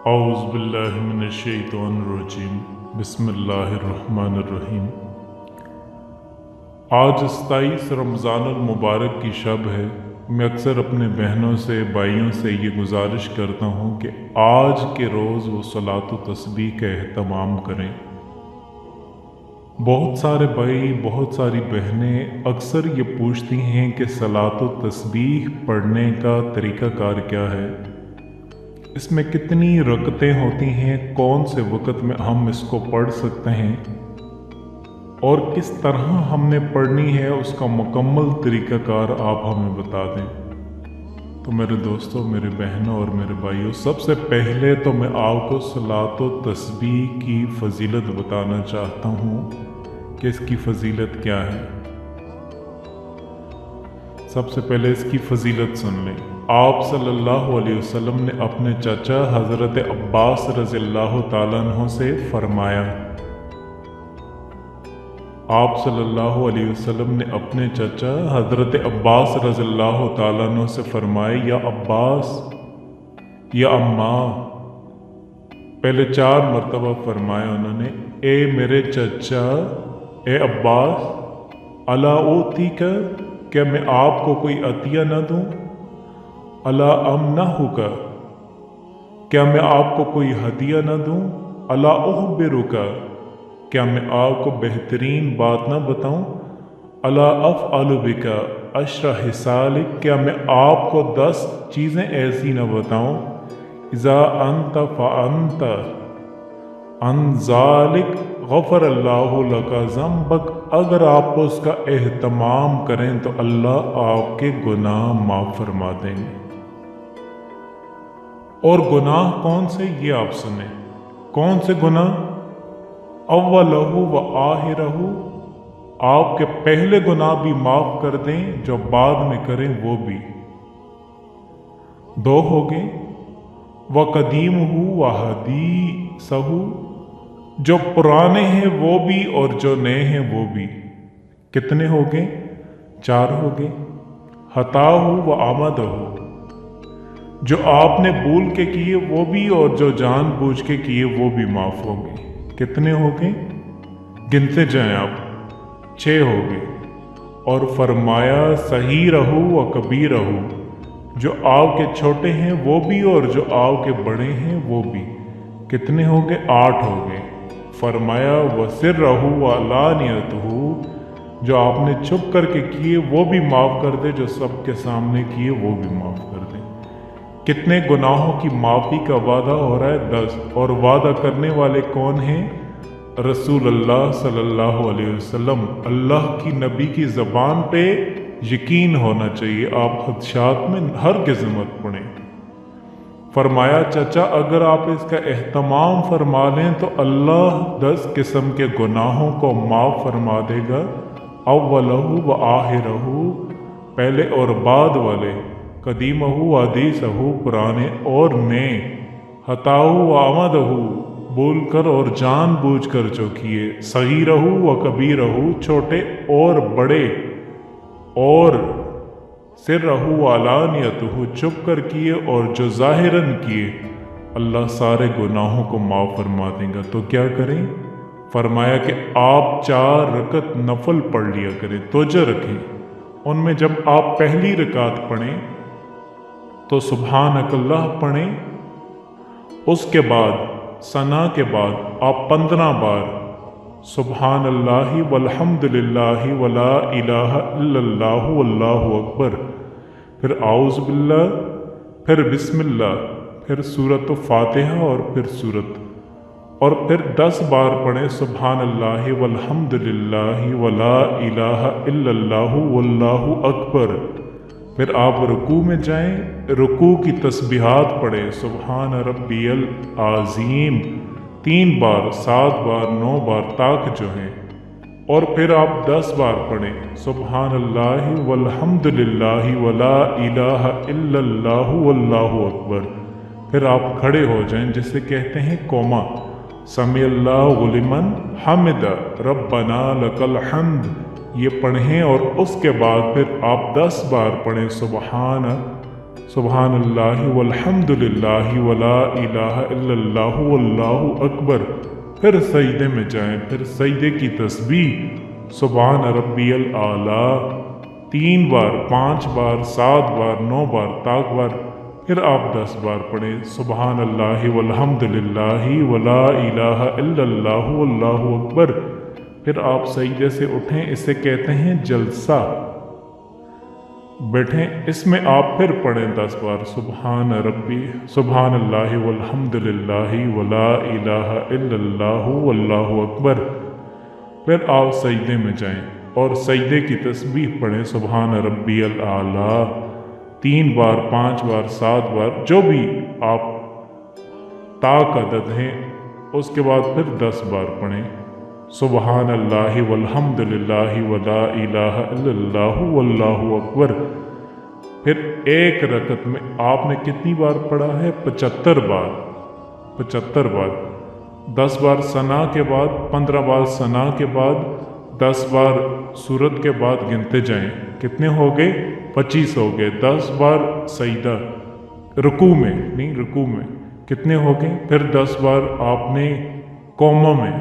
औज़ु बिल्लाहि मिनश्शैतानिर्रजीम बिस्मिल्लाहिर्रहमानिर्रहीम। आज 27 रमज़ानुल मुबारक की शब है। मैं अक्सर अपने बहनों से भाइयों से ये गुजारिश करता हूँ कि आज के रोज़ वो सलात व तस्बीह का एहतमाम करें। बहुत सारे भाई, बहुत सारी बहनें अक्सर ये पूछती हैं कि सलात व तस्बीह पढ़ने का तरीक़ाकार क्या है, इसमें कितनी रकतें होती हैं, कौन से वक़्त में हम इसको पढ़ सकते हैं और किस तरह हमने पढ़नी है, उसका मुकम्मल तरीक़ाकार आप हमें बता दें। तो मेरे दोस्तों, मेरे बहनों और मेरे भाइयों, सबसे पहले तो मैं आपको सलात व तस्बीह की फ़जीलत बताना चाहता हूँ कि इसकी फ़जीलत क्या है। सबसे पहले इसकी फ़जीलत सुन लें। आप सल्लल्लाहु अलैहि वसल्लम ने अपने चाचा हज़रत अब्बास रज़ियल्लाहु ताला अन्हु से फरमाया, आप सल्लल्लाहु अलैहि वसल्लम ने अपने चाचा हज़रत अब्बास रज़ियल्लाहु ताला अन्हु से फरमाए, या अब्बास, या अम्मा। पहले 4 मरतबा फरमाया उन्होंने, ए मेरे चाचा, ए अब्बास, अला ओती का, क्या मैं आपको कोई अतिया न दूं? अला अमनहुका, क्या मैं आपको कोई हदिया न दूं? अला उखबिरुका, क्या मैं आपको बेहतरीन बात न बताऊं? अला अफ़अलु बिका अशरा हिसालिक, क्या मैं आपको 10 चीज़ें ऐसी न बताऊं? इज़ा अंत फ़अंत अन ज़ालिक गफ़र अल्लाहु लका ज़ंबक, अगर आप उसका एहतमाम करें तो अल्लाह आपके गुनाह माफ़ फरमा देंगे। और गुनाह कौन से, ये आप सुने। कौन से गुनाह? अव्वलहु व आखिरहु, आपके पहले गुनाह भी माफ़ कर दें, जो बाद में करें वो भी। 2 हो गए। व कदीमहु व हदीसहु, जो पुराने हैं वो भी और जो नए हैं वो भी। कितने हो गए? 4 हो गए। हताहु व आमदहु, जो आपने भूल के किए वो भी और जो जानबूझ के किए वो भी माफ़ हो गए। कितने हो गए? गिनते जाएं आप। 6 हो गए। और फरमाया सही रहो व कबीर रहो, जो आपके छोटे हैं वो भी और जो आपके बड़े हैं वो भी। कितने हो गए? 8 हो गए। फरमाया वसिर रहो व अलानियत हो, जो आपने छुप करके किए वो भी माफ़ कर दे, जो सबके सामने किए वो भी माफ़ कर दे। कितने गुनाहों की माफ़ी का वादा हो रहा है? 10। और वादा करने वाले कौन हैं? रसूल अल्लाह सल्लल्लाहु अलैहि वसल्लम। अल्लाह की नबी की ज़बान पे यकीन होना चाहिए, आप खदशात में हरगिज़ मत पड़ें। फरमाया चाचा, अगर आप इसका एहतमाम फरमा लें तो अल्लाह 10 किस्म के गुनाहों को माफ़ फरमा देगा। अव्वलहु व आखिरहु, पहले और बाद वाले। कदीमहु हदीसहु, पुराने और नए। हताहु व आमदहु, बोल कर और जान बूझ कर जो किए। सगीरहु व कबीरहु, छोटे और बड़े। और सिर्रहु व अलानियतहु, छुप कर किए और जो ज़ाहिरन किए। अल्लाह सारे गुनाहों को माफ़ फरमा देगा। तो क्या करें? फरमाया कि आप 4 रकत नफल पढ़ लिया करें, तोजह रखें। उनमें जब आप पहली रकात पढ़ें तो सुबहानकल्लाह पढ़ें। उसके बाद सना के बाद आप 15 बार सुबहानल्लाहि वल्हम्दुलिल्लाहि वला इलाहा इल्लल्लाहु वल्लाहु अकबर, फिर आउज़ बिल्लाह, फिर बिस्मिल्लाह, फिर सूरत फातिहा और फिर सूरत, और फिर 10 बार पढ़ें सुबहानल्लाहि वल्हम्दुलिल्लाहि वला इलाहा इल्लल्लाहु वल्लाहु अकबर। फिर आप रुकू में जाएं, रुकू की तस्बीहात पढ़ें, सुबहान रब्बियल आज़ीम 3 बार, 7 बार, 9 बार ताक जो हैं। और फिर आप 10 बार पढ़ें सुबहानल्लाहि वल्हम्दुलिल्लाहि वला इलाहा इल्लल्लाहु वल्लाहु अकबर। फिर आप खड़े हो जाएं, जिसे कहते हैं कोमा। समिअल्लाहु लिमन हमिदा रब्बना लकल हम्द, ये पढ़ें। और उसके बाद फिर आप 10 बार पढ़ें सुबहान सुबहान अल्लाह वल्हम्दुलिल्लाह वला इलाहा इल्लल्लाह वल्लाहु अकबर। फिर सजदे में जाएं, फिर सजदे की तस्बीह सुबहान रब्बियल आला 3 बार, 5 बार, 7 बार, 9 बार, ताक बार। फिर आप 10 बार पढ़ें सुबहान अल्लाह वल्हम्दुलिल्लाह वला इलाहा इल्लल्लाह वल्लाहु अकबर। फिर आप सजदे से उठें, इसे कहते हैं जलसा। बैठें, इसमें आप फिर पढ़ें 10 बार सुबहान रब्बी सुबहान अल्लाह वल्हम्दुलिल्लाह वला इलाहा इल्लल्लाह वल्लाहु अकबर। फिर आप सजदे में जाएं और सजदे की तस्बीह पढ़ें सुबहान रब्बियल आला 3 बार, 5 बार, 7 बार, जो भी आप ताक अदद हैं। उसके बाद फिर 10 बार पढ़ें सुबहान अल्लाह वल्हम्दुलिल्लाह वला इलाहा इल्लल्लाह वल्लाहु अकबर। फिर एक रकत में आपने कितनी बार पढ़ा है? 75 बार। 75 बार। 10 बार सना के बाद, 15 बार सना के बाद, 10 बार सूरत के बाद गिनते जाएं। कितने हो गए? 25 हो गए। 10 बार सईदा रुकू में, नहीं रुकू में कितने हो गए? फिर 10 बार आपने कौमा में,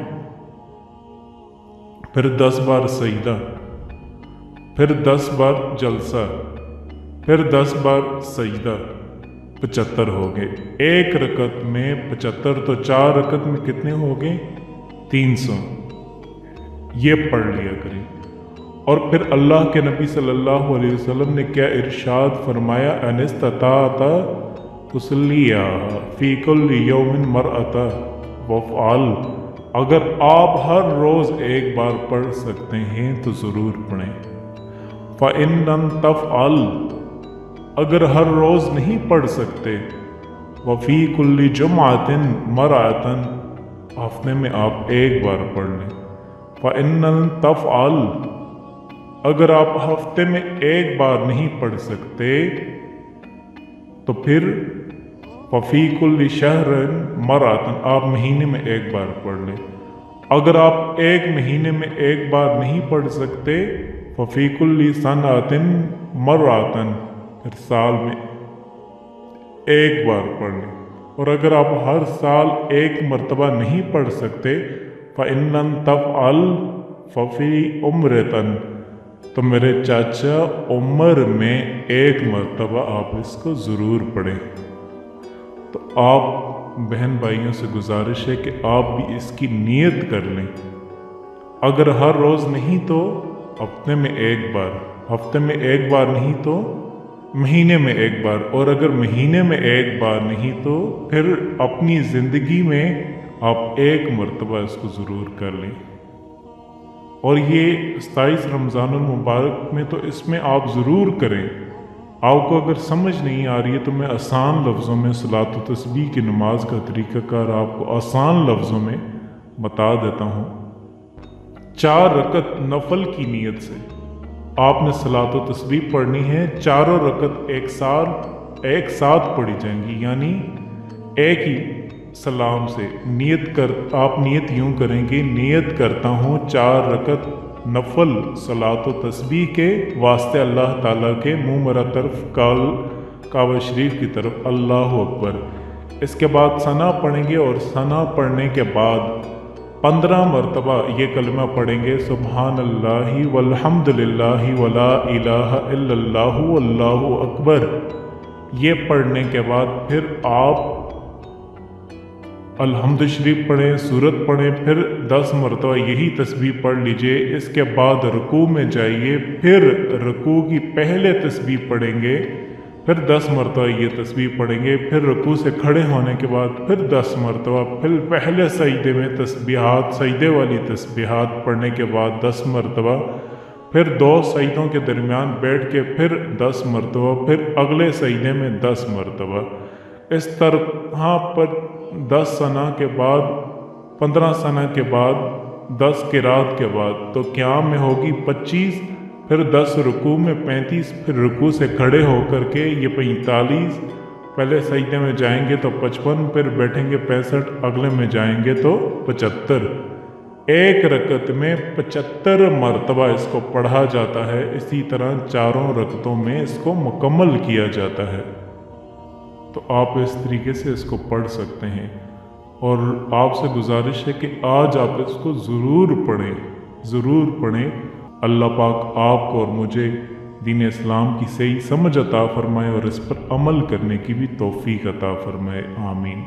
फिर 10 बार सईदा, फिर 10 बार जलसा, फिर 10 बार सजदा। 75 हो गए। एक रकत में 75, तो 4 रकत में कितने हो गए? 300। ये पढ़ लिया करें। और फिर अल्लाह के नबी सल्लल्लाहु अलैहि वसल्लम ने क्या इरशाद फरमाया? अनिस्तताअता तुसल्लिया फी कुल्लि यौमिन मरअता वफ़अल। अगर आप हर रोज़ एक बार पढ़ सकते हैं तो ज़रूर पढ़ें। फ़इन लम तफ़अल, अगर हर रोज़ नहीं पढ़ सकते, वफ़ी कुल्ली जुम्आतिन मरअतन, हफ्ते में आप एक बार पढ़ लें। फ़इन लम तफ़अल, अगर आप हफ्ते में एक बार नहीं पढ़ सकते तो फिर वफ़ी कुल्ली शहरन मरअतन, आप महीने में एक बार पढ़ लें। अगर आप एक महीने में एक बार नहीं पढ़ सकते, वफ़ी कुल्ली सनअतिन मरअतन, फिर साल में एक बार पढ़ लें। और अगर आप हर साल एक मर्तबा नहीं पढ़ सकते, फ़इन लम तफ़अल फ़फ़ी उम्रतन, तो मेरे चाचा उम्र में एक मर्तबा आप इसको ज़रूर पढ़ें। तो आप बहन भाइयों से गुजारिश है कि आप भी इसकी नीयत कर लें। अगर हर रोज़ नहीं तो हफ्ते में एक बार, हफ्ते में एक बार नहीं तो महीने में एक बार, और अगर महीने में एक बार नहीं तो फिर अपनी ज़िंदगी में आप एक मर्तबा इसको ज़रूर कर लें। और ये 27 रमज़ानुल मुबारक में तो इसमें आप ज़रूर करें। आपको अगर समझ नहीं आ रही है तो मैं आसान लफ्ज़ों में सलात व तस्बीह की नमाज का तरीक़ाकार आपको आसान लफ्ज़ों में बता देता हूँ। 4 रकत नफल की नीयत से आपने सलात व तस्बीह पढ़नी है। चारों रकत एक साथ पढ़ी जाएंगी, यानी एक ही सलाम से। आप नीयत यूँ करेंगे, नीयत करता हूँ 4 रकत नफल सलात व तस्बीह के वास्ते अल्लाह ताला के, मुँह मरा तरफ काबा शरीफ की तरफ, अल्लाह अकबर। इसके बाद सना पढ़ेंगे और सना पढ़ने के बाद 15 मरतबा ये कलमा पढ़ेंगे सुबहान अल्लाहि वल्हम्दुलिल्लाहि वला इलाहा इल्लल्लाहु वल्लाहु अकबर। ये पढ़ने के बाद फिर आप अल्हम्दु शरीफ पढ़ें, सूरत पढ़ें, फिर 10 मरतबा यही तस्बीह पढ़ लीजिए। इसके बाद रुकू में जाइए, फिर रुकू की पहले तस्बीह पढ़ेंगे, फिर 10 मरतबा ये तस्बीह पढ़ेंगे। फिर रुकू से खड़े होने के बाद फिर 10 मरतबा, फिर पहले सजदे में तस्बीहात, सजदे वाली तस्बीहात पढ़ने के बाद 10 मरतबा, फिर 2 सजदों के दरमियान बैठ के फिर 10 मरतबा, फिर अगले सजदे में 10 मरतबा। इस तरह पर 10 सना के बाद, 15 सना के बाद, 10 किरात के बाद तो क़याम में होगी 25, फिर 10 रुकू में 35, फिर रुकू से खड़े होकर के ये 45, पहले सजदे में जाएंगे तो 55, फिर बैठेंगे 65, अगले में जाएंगे तो 75। एक रकत में 75 मरतबा इसको पढ़ा जाता है। इसी तरह चारों रकतों में इसको मुकम्मल किया जाता है। तो आप इस तरीके से इसको पढ़ सकते हैं। और आपसे गुजारिश है कि आज आप इसको ज़रूर पढ़ें। अल्लाह पाक आपको और मुझे दीन इस्लाम की सही समझ अता फरमाए और इस पर अमल करने की भी तौफीक अता फरमाए। आमीन।